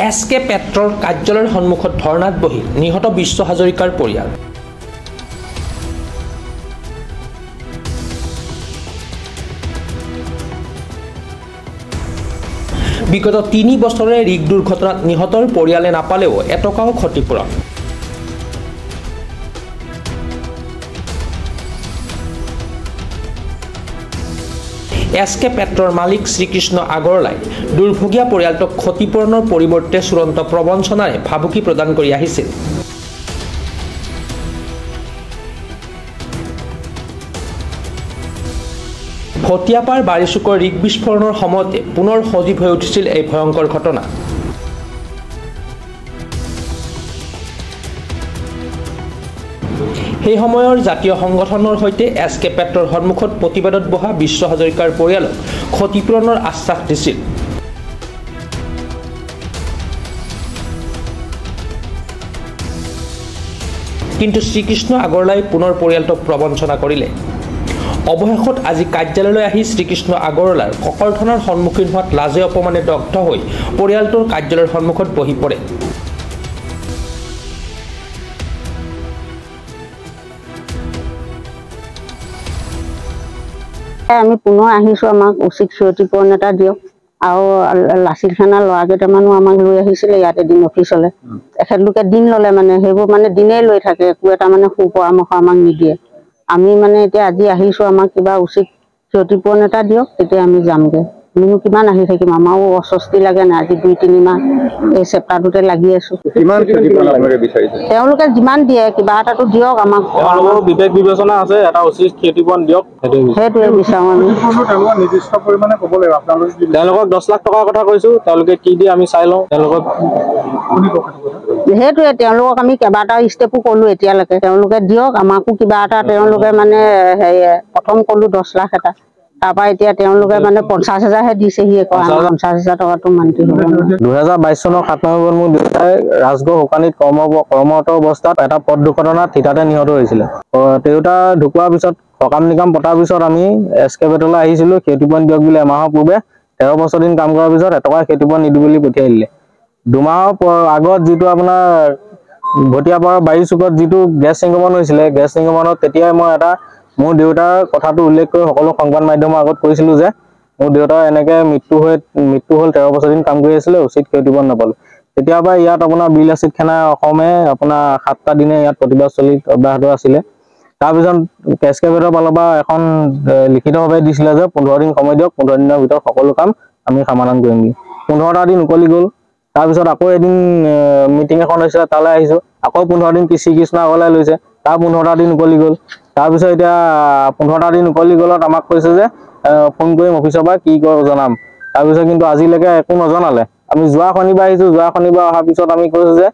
এছ.কে. পেট্ৰৰ কাৰ্যালয়ৰ সন্মুখত ধৰ্ণাত বহি নিহত বিশ্ব হাজৰিকাৰ পৰিয়াল। বিগত 3 বছৰে ৰিগ দুৰ্ঘটনাত নিহতৰ পৰিয়ালে নাপালেও এটকাও ক্ষতিপূৰণ। এছ.কে. পেট্ৰৰ মালিক শ্ৰীকৃষ্ণ আগৰৱালাই দুৰ্ভগীয়া পৰিয়ালটোক ক্ষতিপূৰণৰ পৰিৱৰ্তে চূড়ান্ত প্ৰবঞ্চনাৰে ভাবুকি প্ৰদান কৰি আহিছিল। ভটিয়াপাৰ বাৰিচুকৰ ৰিগ বিস্ফোৰণৰ সময়তে পুনৰ সজীৱ হৈ উঠিছিল এই ভয়ংকৰ ঘটনা। সেই সময়ৰ জাতীয় সংগঠনৰ সৈতে এছ.কে. পেট্ৰৰ সন্মুখত প্ৰতিবাদত বহা বিশ্ব হাজৰিকাৰ পৰিয়ালক ক্ষতিপূৰণৰ আশ্বাস দিছিল। কিন্তু শ্ৰীকৃষ্ণ আগৰৱালাই পুনৰ পৰিয়ালটোক প্ৰবঞ্চনা কৰিলে। অৱশেষত আজি কাৰ্যালয়লৈ আহি শ্ৰীকৃষ্ণ আগৰৱালাৰ ককৰ্থনাৰ সন্মুখীন হোৱাত লাজে অপমানে দগ্ধ হৈ পৰিয়ালটোৰ কাৰ্যালয়ৰ সন্মুখত বহি পৰে। আমি পুনৰ আহিছোঁ, আমাক উচিত ক্ষতিপূৰণ এটা দিয়ক। আৰু লাচিত থানাৰ ল'ৰা কেইটামানো আমাক লৈ আহিছিলে ইয়াত এদিন অফিচলৈ। এখেতলোকে দিন ল'লে, মানে সেইবোৰ মানে দিনেই লৈ থাকে, একো এটা মানে সু পৰামৰ্শ আমাক নিদিয়ে। আমি মানে এতিয়া আজি আহিছোঁ, আমাক কিবা উচিত ক্ষতিপূৰণ এটা দিয়ক, তেতিয়া আমি যামগৈ। আমিনো কিমান আহি থাকিম, আমাৰো অস্বস্তি লাগে নাই। আজি 2-3 মাহ এই চেপ্টাৰটোতে লাগি আছোঁ। তেওঁলোকে যিমান দিয়ে কিবা এটাতো দিয়ক আমাক। বিবেক বিবেচনা আছে, এটা উচিত ক্ষতিপূৰণ দিয়ক, সেইটোৱে বিচাৰোঁ আমি। তেওঁলোকক 10 লাখ টকাৰ কথা কৈছোঁ, তেওঁলোকে কি দিয়ে আমি চাই লওঁ। সেইটোৱে তেওঁলোকক আমি কেইবাটাও ষ্টেপো ক'লোঁ এতিয়ালৈকে, তেওঁলোকে দিয়ক আমাকো কিবা এটা। তেওঁলোকে মানে প্ৰথম ক'লোঁ 10 লাখ এটা, তাৰপৰা এতিয়া তেওঁলোকে মানে 50,000হে দিছেহি। 50,000 টকাটো মান্তি হ'ব। 2022 চনৰ 7 নৱেম্বৰত মোৰ দেউতাই ৰাজগড় শুকানীত কৰ্মৰত অৱস্থাত এটা পথ দুৰ্ঘটনাত থিতাতে নিহত হৈছিলে। দেউতা ঢুকোৱাৰ পিছত সকাম নিকাম পতাৰ পিছত আমি এছ.কে. পেট্ৰলৈ আহিছিলোঁ ক্ষতিপূৰণ দিয়ক বুলি। এমাহৰ পূৰ্বে 13 বছৰ দিন কাম কৰাৰ পিছত এটকা ক্ষতিপূৰণ নিদিওঁ বুলি পঠিয়াই দিলে। 2 মাহৰ আগত যিটো আপোনাৰ ভটিয়াপাৰৰ বাৰিচুকত যিটো গেছ নিৰ্গমন হৈছিলে, গেছ নিৰ্গমনত তেতিয়াই মই মোৰ দেউতাৰ কথাটো উল্লেখ কৰি সকলো সংবাদ মাধ্যমৰ আগত কৈছিলোঁ যে মোৰ দেউতাৰ এনেকৈ মৃত্যু হ'ল, 13 বছৰ দিন কাম কৰি আছিলে, উচিত ক্ষতিপূৰণ নাপালোঁ। তেতিয়াৰ পৰা ইয়াত আপোনাৰ বিল এচিড খানা অসমে আপোনাৰ 7টা দিনে ইয়াত প্ৰতিবাদ অব্যাহত আছিলে। তাৰপিছত এছ.কে. পেট্ৰৰ ফালৰ পৰা এখন লিখিতভাৱে দিছিলে যে 15 দিন সময় দিয়ক, 15 দিনৰ ভিতৰত সকলো কাম আমি সমাধান কৰিম বুলি। 15টা দিন উকলি গ'ল। তাৰপিছত আকৌ এদিন মিটিং এখন হৈছিলে, তালৈ আহিছোঁ। আকৌ 15 দিন শ্ৰীকৃষ্ণ আগৰৱালাই লৈছে, তাৰ 15টা দিন উকলি গ'ল। তাৰপিছত এতিয়া 15টা দিন উকলি গ'লত আমাক কৈছে যে ফোন কৰিম অফিচৰ পৰা, কি কয় জনাম। তাৰপিছত কিন্তু আজিলৈকে একো নজনালে। আমি যোৱা শনিবাৰ আহিছোঁ, যোৱা শনিবাৰ অহাৰ পিছত আমি কৈছোঁ যে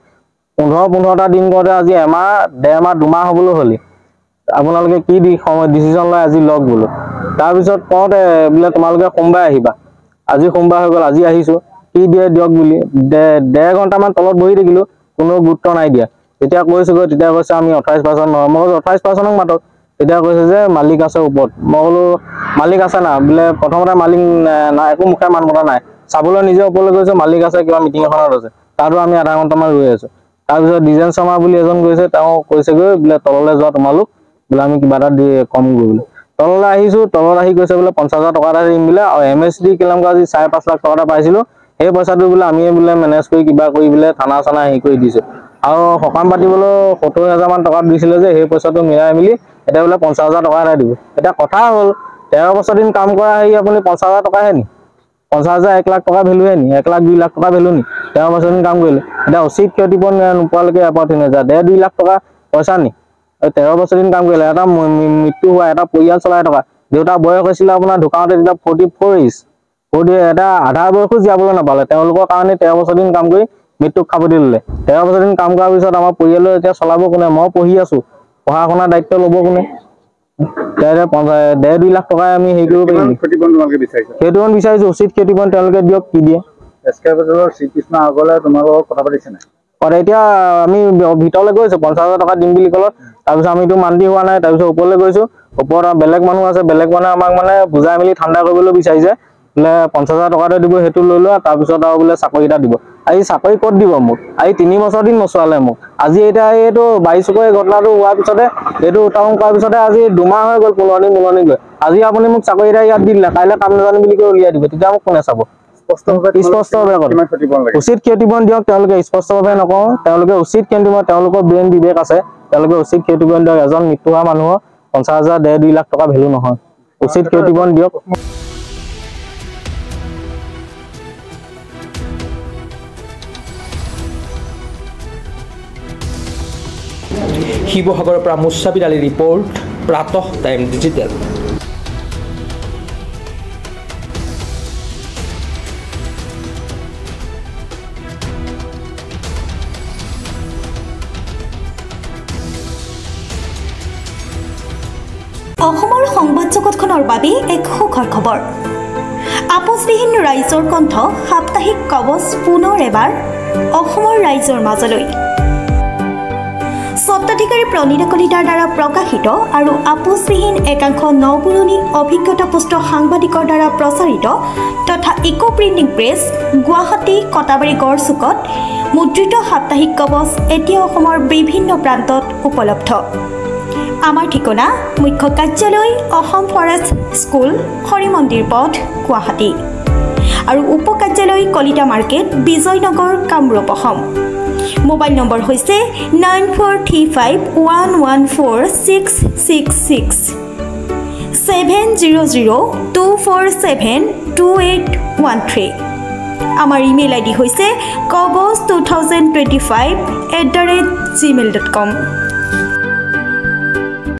15টা দিন কৰোঁতে আজি এমাহ, 1.5 মাহ, 2 মাহ হ'বলৈ হ'লি। আপোনালোকে কি ডিচিশ্যন লয় আজি লওক বোলো। তাৰপিছত কওঁতে বোলে তোমালোকে সোমবাৰে আহিবা। আজি সোমবাৰ হৈ গ'ল, আজি আহিছোঁ, কি দিয়ে দিয়ক বুলি। 1.5 ঘণ্টামান তলত বহি থাকিলোঁ, কোনো গুৰুত্ব নাই দিয়া। তেতিয়া কৈছোঁগৈ, তেতিয়া কৈছে আমি 28% নহয়। মই 28%ক মাতক। তেতিয়া কৈছে যে মালিক আছে ওপৰত। মই বোলো মালিক আছে না বোলে। প্ৰথমতে মালিক নাই, একো মুখে মাত মতা নাই। চাবলৈ নিজে ওপৰলৈ গৈছোঁ, মালিক আছে কিবা মিটিং এখনত আছে। তাতো আমি আধা ঘণ্টামান ৰৈ আছোঁ। তাৰপিছত দ্বিজেন শৰ্মা বুলি এজন গৈছে, তেওঁ কৈছেগৈ বোলে তললৈ যোৱা তোমালোক, বোলে আমি কিবা এটা কম গৈ বোলে। তললৈ আহিছোঁ, তলত আহি কৈছে বোলে 50,000 টকা এটা দিম বোলে। আৰু MSD কিলামক আজি 5.5 লাখ টকা এটা পাইছিলোঁ, সেই পইচাটো বোলে আমিয়ে বোলে মেনেজ কৰি কিবা কৰি বোলে থানা চানা হেৰি কৰি দিছোঁ। আৰু সকাম পাতিবলৈ 70,000 মান টকা দিছিলে যে, সেই পইচাটো মিলাই মেলি এতিয়া বোলে 50,000 টকা এটা দিব। এতিয়া কথা হ'ল 13 বছৰ দিন কাম কৰা হেৰি আপুনি 50,000 টকাহে নি? 50,000 1 লাখ টকা ভেলুহে নি? 1 লাখ 2 লাখ টকা ভেলু নি? 13 বছৰ দিন কাম কৰিলে। এতিয়া উচিত ক্ষতিপূৰণ নোপোৱালৈকে এপাত নাযায়। 1.5-2 লাখ টকা পইচা নি? 13 বছৰ দিন কাম কৰিলে, এটা মৃত্যু হোৱা, এটা পৰিয়াল চলাই থকা। দেউতাৰ বয়স হৈছিলে আপোনাৰ ঢুকাওঁতে তেতিয়া 44 ইজ। এটা আধা বয়সো জীয়াবলৈ নাপালে। তেওঁলোকৰ কাৰণে 13 বছৰ দিন কাম কৰি মৃত্যুক খাবতি ল'লে। 13 বছৰ দিন কাম কৰাৰ পিছত আমাৰ পৰিয়ালৰ এতিয়া চলাব কোনে? মই পঢ়ি আছোঁ, পঢ়া শুনাৰ দায়িত্ব ল'ব কোনে? 1.5-2 লাখ টকাই আমি হেৰি কৰিব পাৰিম। ক্ষতিপূৰণ বিচাৰিছোঁ, উচিত ক্ষতিপূৰণ তেওঁলোকে দিয়ক, কি দিয়ে। এছ.কে. পেট্ৰৰ শ্ৰীকৃষ্ণ আগৰৱালাই তোমাৰ লগত কথা পাতিছে নাই? এতিয়া আমি ভিতৰলৈ গৈছোঁ, 50,000 টকা দিম বুলি ক'লত। তাৰপিছত আমিতো মান্তি হোৱা নাই। তাৰপিছত ওপৰলৈ গৈছোঁ, ওপৰত বেলেগ মানুহ আছে, বেলেগ মানুহে আমাক মানে বুজাই মেলি ঠাণ্ডা কৰিবলৈ বিচাৰিছে। বোলে 50,000 টকাতে দিব, সেইটো লৈ লোৱা, তাৰপিছত আৰু বোলে চাকৰি এটা দিব। আজি চাকৰি ক'ত দিব মোক আজি 3 বছৰ দিন নচোৱালে মোক আজি এতিয়া এইটো 22 এই ঘটনাটো হোৱাৰ পিছতে এইটো উত্থাপন কৰাৰ পিছতে আজি 2 মাহ হৈ গ'ল পুলনি গৈ আজি আপুনি মোক চাকৰি এটা ইয়াত দিলে কাইলৈ কাম নাজানো বুলি কৈ উলিয়াই দিব তেতিয়া মোক কোনে চাব উচিত ক্ষতিপূৰণ দিয়ক তেওঁলোকে স্পষ্টভাৱে নকওঁ তেওঁলোকে উচিত ক্ষতিপূৰণ তেওঁলোকৰ ব্ৰেইন বিবেক আছে তেওঁলোকে উচিত ক্ষতিপূৰণ দিয়ক এজন মৃত্যু হোৱা মানুহৰ 50,000 1.5-2 লাখ টকা ভেলু নহয় উচিত ক্ষতিপূৰণ দিয়ক শিৱসাগৰৰ পৰা Mustafiz Ali report প্ৰাতঃ time digital অসমৰ সংবাদ জগতখনৰ বাবে এক সুখৰ খবৰ আপোচবিহীন ৰাইজৰ কণ্ঠ সাপ্তাহিক কবচ পুনৰ এবাৰ অসমৰ ৰাইজৰ মাজলৈ স্বত্বাধিকাৰী প্ৰণীতা কলিতাৰ দ্বাৰা প্ৰকাশিত আৰু আপোচবিহীন একাংশ নপুৰণি অভিজ্ঞতাপুষ্ট সাংবাদিকৰ দ্বাৰা প্ৰচাৰিত তথা eco printing press Guwahati Katabari গড়চুকত মুদ্ৰিত সাপ্তাহিক কবচ এতিয়া অসমৰ বিভিন্ন প্ৰান্তত উপলব্ধ আমাৰ ঠিকনা মুখ্য কাৰ্যালয় অসম ফৰেষ্ট স্কুল হৰি মন্দিৰ পথ গুৱাহাটী আৰু উপ কাৰ্যালয় Kalita market Bijoynagar Kamrup Assam mobile number হৈছে 9435114666 70024728813 আমাৰ ইমেইল আইডি হৈছে kobos2025@gmail.com